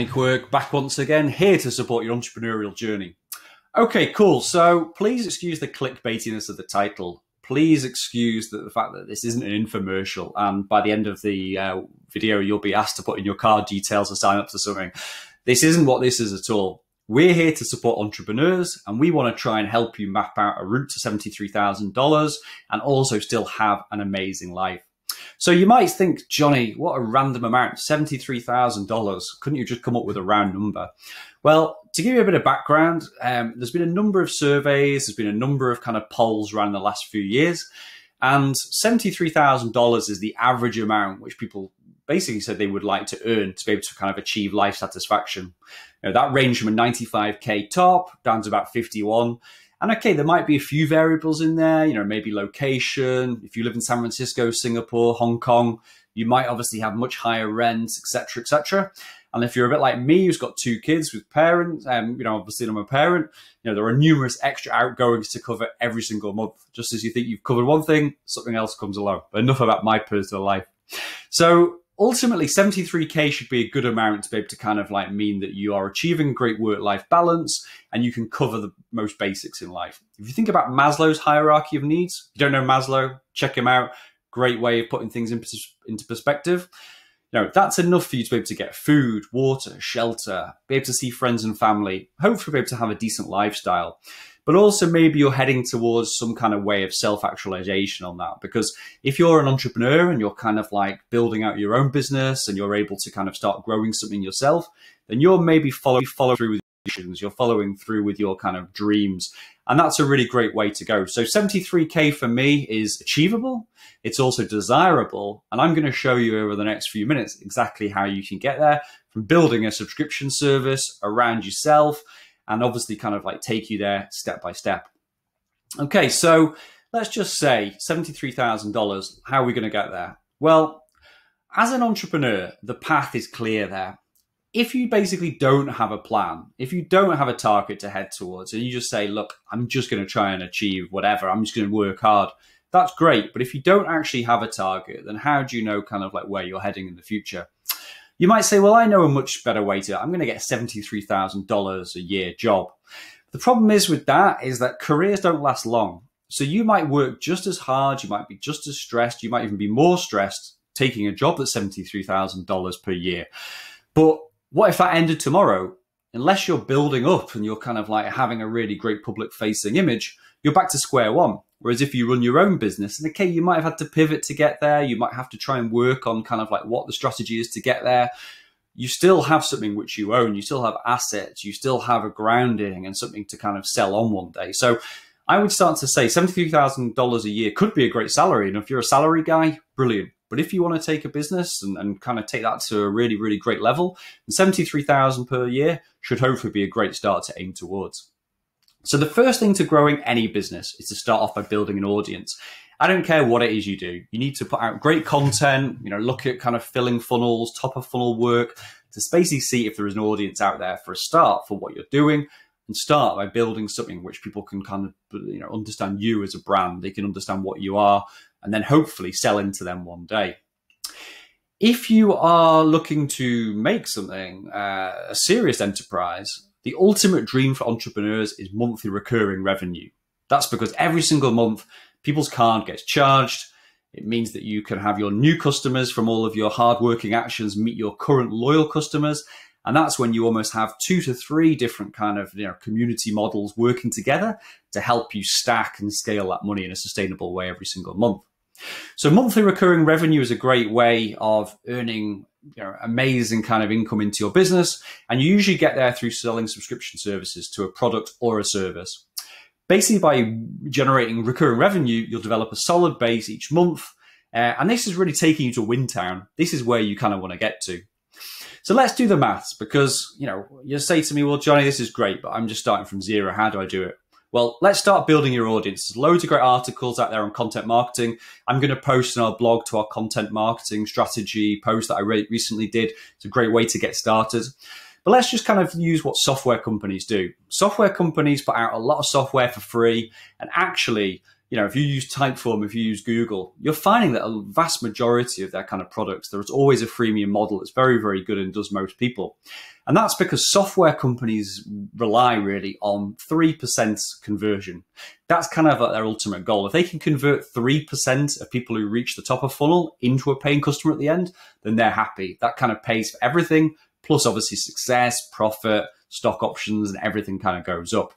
Quirk back once again, here to support your entrepreneurial journey. Okay, cool. So please excuse the clickbaitiness of the title. Please excuse the fact that this isn't an infomercial, and by the end of the video, you'll be asked to put in your card details or sign up to something. This isn't what this is at all. We're here to support entrepreneurs, and we want to try and help you map out a route to $73,000 and also still have an amazing life. So you might think, Johnny, what a random amount, $73,000. Couldn't you just come up with a round number? Well, to give you a bit of background, there's been a number of surveys, there's been a number of kind of polls around the last few years, and $73,000 is the average amount which people basically said they would like to earn to be able to kind of achieve life satisfaction. You know, that ranged from a 95K top down to about 51. And okay, there might be a few variables in there, you know, maybe location. If you live in San Francisco, Singapore, Hong Kong, you might obviously have much higher rent, etc., etc. And if you're a bit like me, who's got two kids with parents, you know, obviously I'm a parent, you know, there are numerous extra outgoings to cover every single month. Just as you think you've covered one thing, something else comes along. But enough about my personal life. So ultimately, 73K should be a good amount to be able to kind of like mean that you are achieving great work-life balance and you can cover the most basics in life. If you think about Maslow's hierarchy of needs, if you don't know Maslow, check him out. Great way of putting things into perspective. You know, that's enough for you to be able to get food, water, shelter, be able to see friends and family, hopefully be able to have a decent lifestyle. But also maybe you're heading towards some kind of way of self-actualization on that. Because if you're an entrepreneur and you're kind of like building out your own business and you're able to kind of start growing something yourself, then you're maybe follow through with your visions, you're following through with your kind of dreams. And that's a really great way to go. So 73K for me is achievable. It's also desirable. And I'm going to show you over the next few minutes exactly how you can get there, from building a subscription service around yourself, and obviously kind of like take you there step by step. Okay, so let's just say $73,000, how are we going to get there? Well, as an entrepreneur, the path is clear there. If you basically don't have a plan, if you don't have a target to head towards, and you just say, look, I'm just going to try and achieve whatever, I'm just going to work hard, that's great. But if you don't actually have a target, then how do you know kind of like where you're heading in the future? You might say, well, I know a much better way to, I'm going to get a $73,000 a year job. The problem is with that is that careers don't last long. So you might work just as hard, you might be just as stressed, you might even be more stressed taking a job that's $73,000 per year. But what if that ended tomorrow? Unless you're building up and you're kind of like having a really great public facing image, you're back to square one. Whereas if you run your own business, and okay, you might have had to pivot to get there, you might have to try and work on kind of like what the strategy is to get there, you still have something which you own, you still have assets, you still have a grounding and something to kind of sell on one day. So I would start to say $73,000 a year could be a great salary. And if you're a salary guy, brilliant. But if you want to take a business and kind of take that to a really, really great level, then $73,000 per year should hopefully be a great start to aim towards. So the first thing to growing any business is to start off by building an audience. I don't care what it is you do. You need to put out great content, you know, look at kind of filling funnels, top of funnel work to basically see if there is an audience out there for a start for what you're doing, and start by building something which people can kind of, you know, understand you as a brand. They can understand what you are and then hopefully sell into them one day. If you are looking to make something a serious enterprise, the ultimate dream for entrepreneurs is monthly recurring revenue. That's because every single month, people's card gets charged. It means that you can have your new customers from all of your hardworking actions meet your current loyal customers. And that's when you almost have 2 to 3 different kind of, you know, community models working together to help you stack and scale that money in a sustainable way every single month. So monthly recurring revenue is a great way of earning, you know, amazing kind of income into your business. And you usually get there through selling subscription services to a product or a service. Basically, by generating recurring revenue, you'll develop a solid base each month. And this is really taking you to Wintown. This is where you kind of want to get to. So let's do the maths, because, you know, you say to me, well, Johnny, this is great, but I'm just starting from zero. How do I do it? Well, let's start building your audience. There's loads of great articles out there on content marketing. I'm going to post on our blog to our content marketing strategy post that I recently did. It's a great way to get started. But let's just kind of use what software companies do. Software companies put out a lot of software for free. And actually, if you use Typeform, if you use Google, you're finding that a vast majority of their kind of products, there's always a freemium model that's very, very good and does most people. And that's because software companies rely really on 3% conversion. That's kind of their ultimate goal. If they can convert 3% of people who reach the top of funnel into a paying customer at the end, then they're happy. That kind of pays for everything, plus obviously success, profit, stock options, and everything kind of goes up.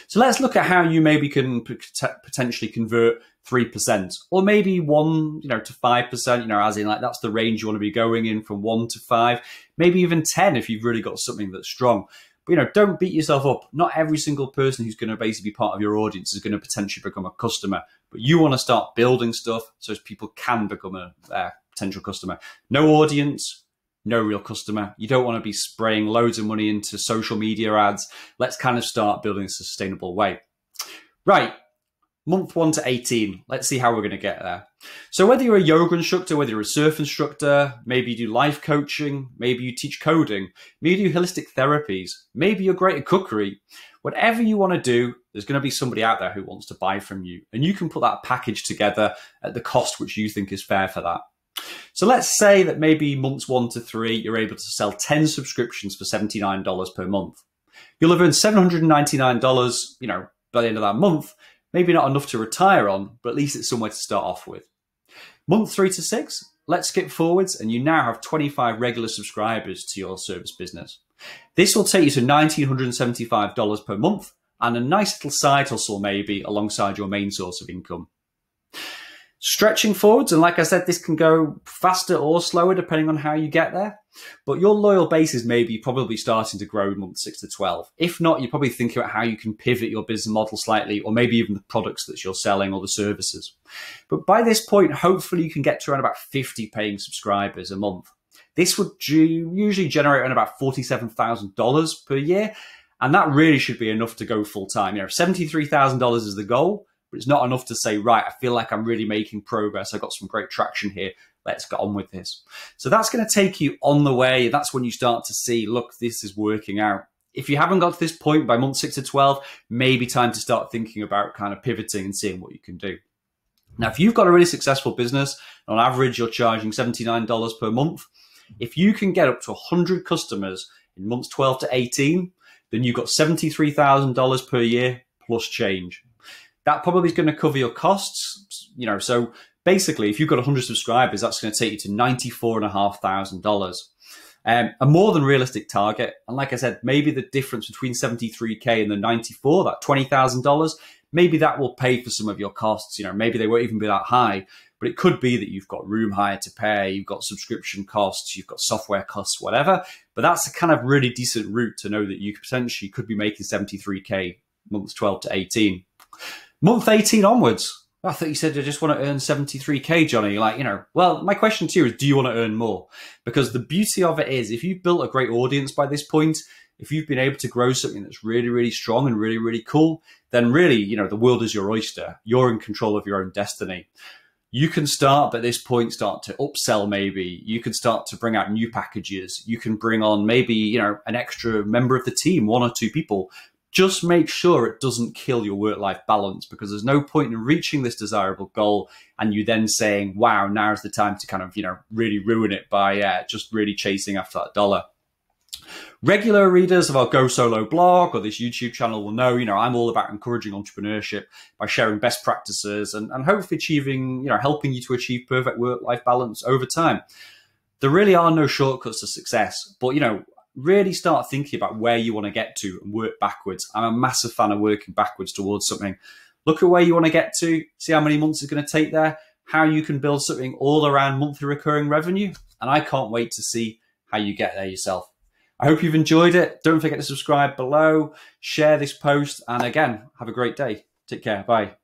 So let's look at how you maybe can potentially convert 3%, or maybe 1, to 5%, as in like that's the range you want to be going in, from 1 to 5, maybe even 10 if you've really got something that's strong. But don't beat yourself up. Not every single person who's going to basically be part of your audience is going to potentially become a customer, but you want to start building stuff so as people can become a potential customer. No audience, no real customer. You don't want to be spraying loads of money into social media ads. Let's kind of start building a sustainable way. Right, month 1 to 18. Let's see how we're going to get there. So whether you're a yoga instructor, whether you're a surf instructor, maybe you do life coaching, maybe you teach coding, maybe you do holistic therapies, maybe you're great at cookery, whatever you want to do, there's going to be somebody out there who wants to buy from you. And you can put that package together at the cost which you think is fair for that. So let's say that maybe months 1 to 3, you're able to sell 10 subscriptions for $79 per month. You'll have earned $799, by the end of that month. Maybe not enough to retire on, but at least it's somewhere to start off with. Month 3 to 6, let's skip forwards, and you now have 25 regular subscribers to your service business. This will take you to $1,975 per month, and a nice little side hustle maybe alongside your main source of income. Stretching forwards, and like I said, this can go faster or slower depending on how you get there. But your loyal base is maybe probably starting to grow in month 6 to 12. If not, you're probably thinking about how you can pivot your business model slightly, or maybe even the products that you're selling or the services. But by this point, hopefully you can get to around about 50 paying subscribers a month. This would usually generate around about $47,000 per year. And that really should be enough to go full time. $73,000 is the goal. But it's not enough to say, right, I feel like I'm really making progress. I got some great traction here. Let's get on with this. So that's going to take you on the way. That's when you start to see, look, this is working out. If you haven't got to this point by month 6 to 12, maybe time to start thinking about kind of pivoting and seeing what you can do. Now, if you've got a really successful business, on average, you're charging $79 per month. If you can get up to 100 customers in months 12 to 18, then you've got $73,000 per year plus change. That probably is going to cover your costs, so basically, if you've got 100 subscribers, that's going to take you to $94,500. A more than realistic target. And like I said, maybe the difference between 73K and the 94, that $20,000, maybe that will pay for some of your costs. Maybe they won't even be that high, but it could be that you've got room hire to pay, you've got subscription costs, you've got software costs, whatever. But that's a kind of really decent route to know that you potentially could be making 73K months 12 to 18. Month 18 onwards, I thought you said I just want to earn 73K, Johnny. Well, my question to you is, do you want to earn more? Because the beauty of it is, if you've built a great audience by this point, if you've been able to grow something that's really, really strong and really, really cool, then really, the world is your oyster. You're in control of your own destiny. You can start, at this point, start to upsell maybe. You can start to bring out new packages. You can bring on maybe, an extra member of the team, 1 or 2 people. Just make sure it doesn't kill your work-life balance, because there's no point in reaching this desirable goal and you then saying, wow, now's the time to kind of, really ruin it by just really chasing after that dollar. Regular readers of our Go Solo blog or this YouTube channel will know, I'm all about encouraging entrepreneurship by sharing best practices and hopefully achieving, helping you to achieve perfect work-life balance over time. There really are no shortcuts to success, but, really start thinking about where you want to get to and work backwards. I'm a massive fan of working backwards towards something. Look at where you want to get to, see how many months it's going to take there, how you can build something all around monthly recurring revenue. And I can't wait to see how you get there yourself. I hope you've enjoyed it. Don't forget to subscribe below, share this post, and again, have a great day. Take care. Bye.